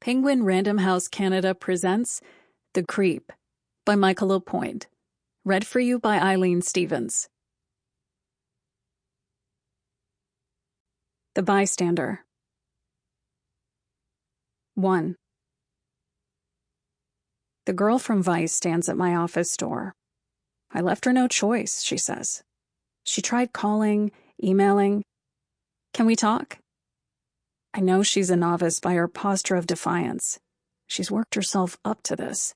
Penguin Random House Canada presents The Creep by Michael Lapointe. Read for you by Eileen Stevens. The Bystander. 1. The girl from Vice stands at my office door. I left her no choice, she says. She tried calling, emailing. Can we talk? I know she's a novice by her posture of defiance. She's worked herself up to this.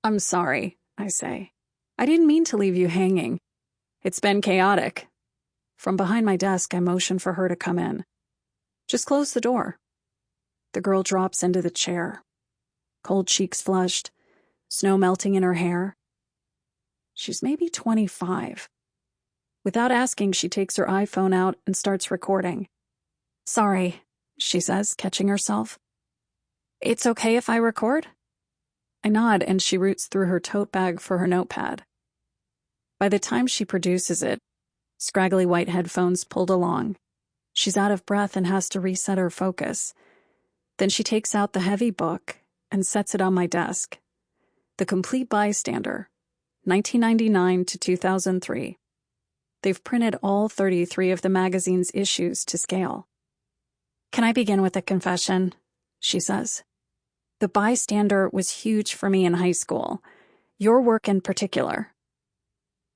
I'm sorry, I say. I didn't mean to leave you hanging. It's been chaotic. From behind my desk, I motion for her to come in. Just close the door. The girl drops into the chair. Cold cheeks flushed, snow melting in her hair. She's maybe 25. Without asking, she takes her iPhone out and starts recording. Sorry, she says, catching herself. It's okay if I record? I nod and she roots through her tote bag for her notepad. By the time she produces it, scraggly white headphones pulled along. She's out of breath and has to reset her focus. Then she takes out the heavy book and sets it on my desk. The Complete Bystander, 1999 to 2003. They've printed all 33 of the magazine's issues to scale. Can I begin with a confession? She says. The Bystander was huge for me in high school. Your work in particular.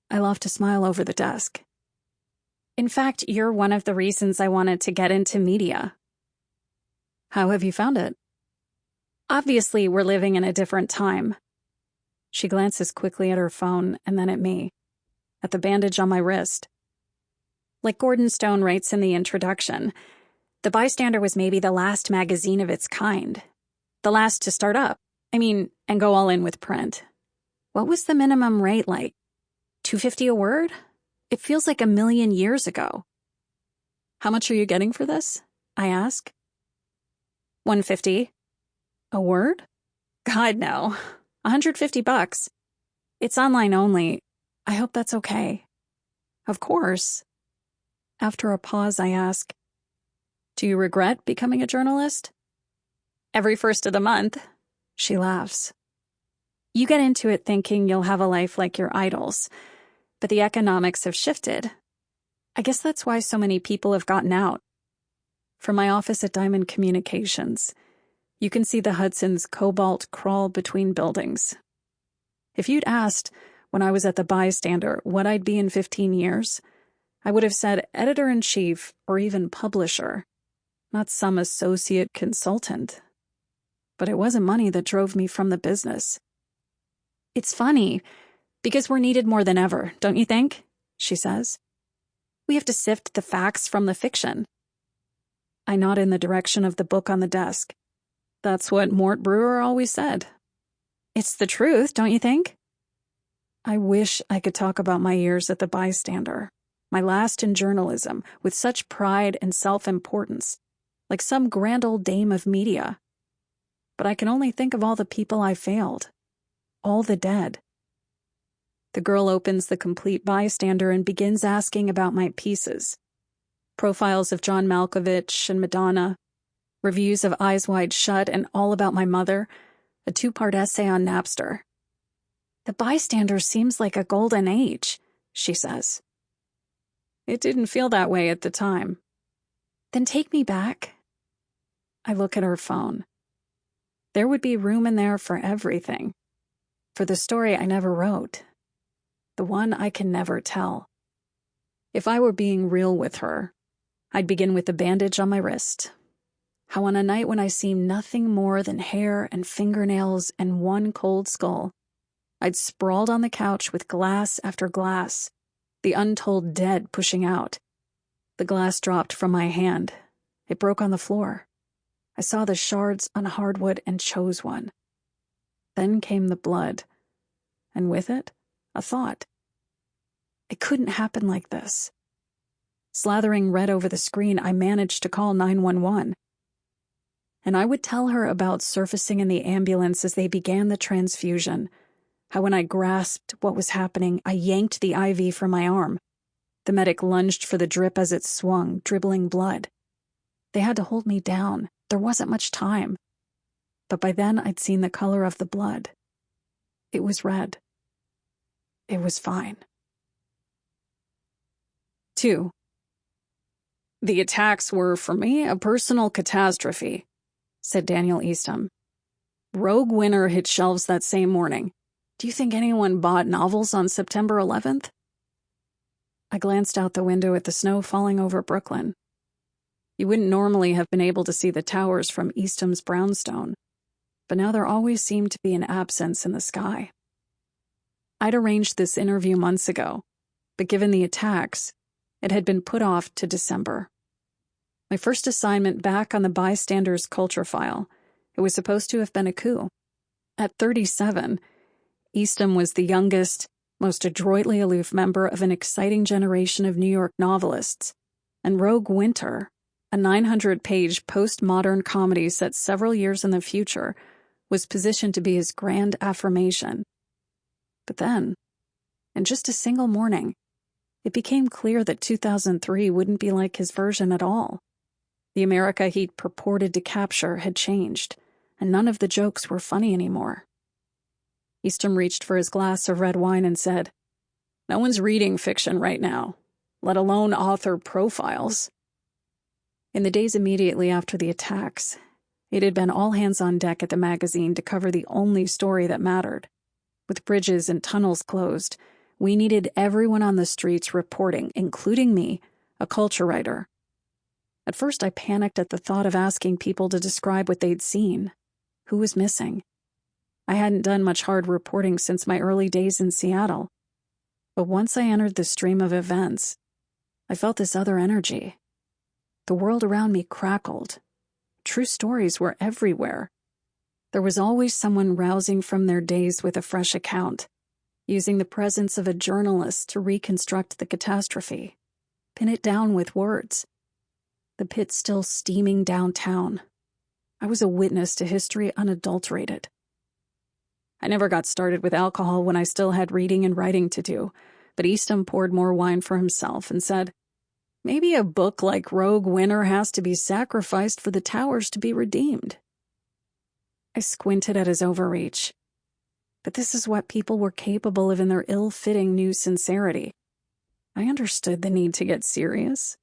I love to smile over the desk. In fact, you're one of the reasons I wanted to get into media. How have you found it? Obviously, we're living in a different time. She glances quickly at her phone and then at me, at the bandage on my wrist. Like Gordon Stone writes in the introduction, The Bystander was maybe the last magazine of its kind. The last to start up. And go all in with print. What was the minimum rate like? $2.50 a word? It feels like a million years ago. How much are you getting for this? I ask. $150. A word? God, no. $150. It's online only. I hope that's okay. Of course. After a pause, I ask, do you regret becoming a journalist? Every first of the month. She laughs. You get into it thinking you'll have a life like your idols, but the economics have shifted. I guess that's why so many people have gotten out. From my office at Diamond Communications, you can see the Hudson's cobalt crawl between buildings. If you'd asked, when I was at the Bystander, what I'd be in 15 years, I would have said editor-in-chief or even publisher, not some associate consultant. But it wasn't money that drove me from the business. It's funny, because we're needed more than ever, don't you think? She says. We have to sift the facts from the fiction. I nod in the direction of the book on the desk. That's what Mort Brewer always said. It's the truth, don't you think? I wish I could talk about my years at the Bystander, my last in journalism, with such pride and self-importance, like some grand old dame of media. But I can only think of all the people I failed, all the dead. The girl opens the Complete Bystander and begins asking about my pieces. Profiles of John Malkovich and Madonna, reviews of Eyes Wide Shut and All About My Mother, a 2-part essay on Napster. The Bystander seems like a golden age, she says. It didn't feel that way at the time. Then take me back. I look at her phone. There would be room in there for everything. For the story I never wrote. The one I can never tell. If I were being real with her, I'd begin with the bandage on my wrist. How on a night when I seemed nothing more than hair and fingernails and one cold skull, I'd sprawled on the couch with glass after glass, the untold dead pushing out. The glass dropped from my hand. It broke on the floor. I saw the shards on hardwood and chose one. Then came the blood, and with it, a thought. It couldn't happen like this. Slathering red over the screen, I managed to call 911. And I would tell her about surfacing in the ambulance as they began the transfusion, how when I grasped what was happening, I yanked the IV from my arm. The medic lunged for the drip as it swung, dribbling blood. They had to hold me down. There wasn't much time. but by then I'd seen the color of the blood. It was red. It was fine. 2. The attacks were, for me, a personal catastrophe, said Daniel Eastham. Rogue Winter hit shelves that same morning. Do you think anyone bought novels on September 11th? I glanced out the window at the snow falling over Brooklyn. You wouldn't normally have been able to see the towers from Eastham's brownstone, but now there always seemed to be an absence in the sky. I'd arranged this interview months ago, but given the attacks, it had been put off to December. My first assignment back on the Bystander's culture file, it was supposed to have been a coup. At 37, Eastham was the youngest, most adroitly aloof member of an exciting generation of New York novelists, and Rogue Winter, a 900-page postmodern comedy set several years in the future, was positioned to be his grand affirmation. But then, in just a single morning, it became clear that 2003 wouldn't be like his version at all. The America he'd purported to capture had changed, and none of the jokes were funny anymore. Eastham reached for his glass of red wine and said, "No one's reading fiction right now, let alone author profiles." In the days immediately after the attacks, it had been all hands on deck at the magazine to cover the only story that mattered. With bridges and tunnels closed, we needed everyone on the streets reporting, including me, a culture writer. At first I panicked at the thought of asking people to describe what they'd seen. Who was missing? I hadn't done much hard reporting since my early days in Seattle. But once I entered the stream of events, I felt this other energy. The world around me crackled. True stories were everywhere. There was always someone rousing from their daze with a fresh account, using the presence of a journalist to reconstruct the catastrophe, pin it down with words. The pit still steaming downtown. I was a witness to history unadulterated. I never got started with alcohol when I still had reading and writing to do, but Eastham poured more wine for himself and said, "Maybe a book like Rogue Winter has to be sacrificed for the towers to be redeemed." I squinted at his overreach. But this is what people were capable of in their ill-fitting new sincerity. I understood the need to get serious.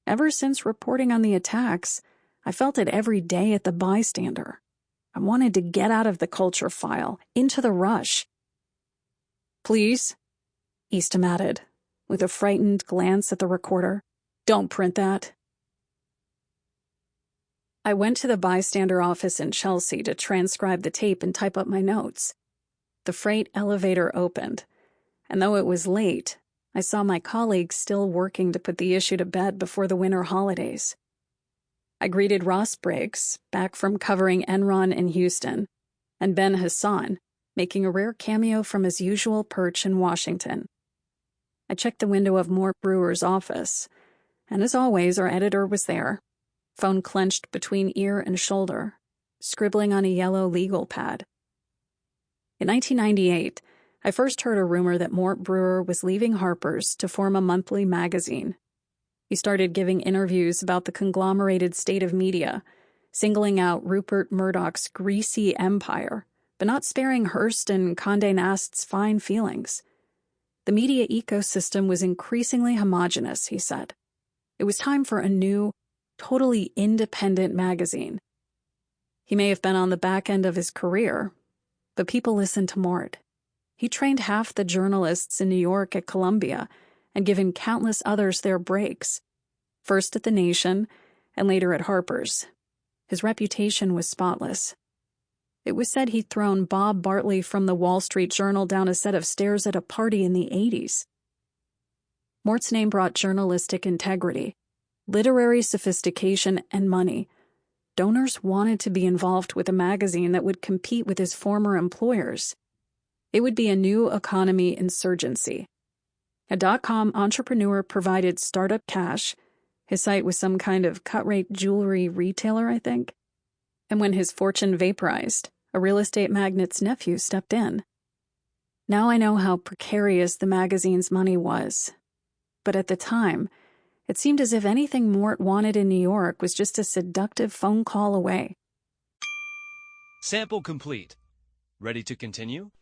Ever since reporting on the attacks, I felt it every day at the Bystander. I wanted to get out of the culture file, into the rush. "Please," Eastham added, with a frightened glance at the recorder, "don't print that." I went to the Bystander office in Chelsea to transcribe the tape and type up my notes. The freight elevator opened, and though it was late, I saw my colleagues still working to put the issue to bed before the winter holidays. I greeted Ross Briggs, back from covering Enron in Houston, and Ben Hassan, making a rare cameo from his usual perch in Washington. I checked the window of Mort Brewer's office, and as always, our editor was there, phone clenched between ear and shoulder, scribbling on a yellow legal pad. In 1998, I first heard a rumor that Mort Brewer was leaving Harper's to form a monthly magazine. He started giving interviews about the conglomerated state of media, singling out Rupert Murdoch's greasy empire, but not sparing Hearst and Condé Nast's fine feelings. The media ecosystem was increasingly homogenous, he said. It was time for a new, totally independent magazine. He may have been on the back end of his career, but people listened to Mort. He trained half the journalists in New York at Columbia and given countless others their breaks, first at The Nation and later at Harper's. His reputation was spotless. It was said he'd thrown Bob Bartley from the Wall Street Journal down a set of stairs at a party in the 80s. Mort's name brought journalistic integrity, literary sophistication, and money. Donors wanted to be involved with a magazine that would compete with his former employers. It would be a new economy insurgency. A dot-com entrepreneur provided startup cash. His site was some kind of cut-rate jewelry retailer, I think. And when his fortune vaporized, a real estate magnate's nephew stepped in. Now I know how precarious the magazine's money was. But at the time, it seemed as if anything Mort wanted in New York was just a seductive phone call away. Sample complete. Ready to continue?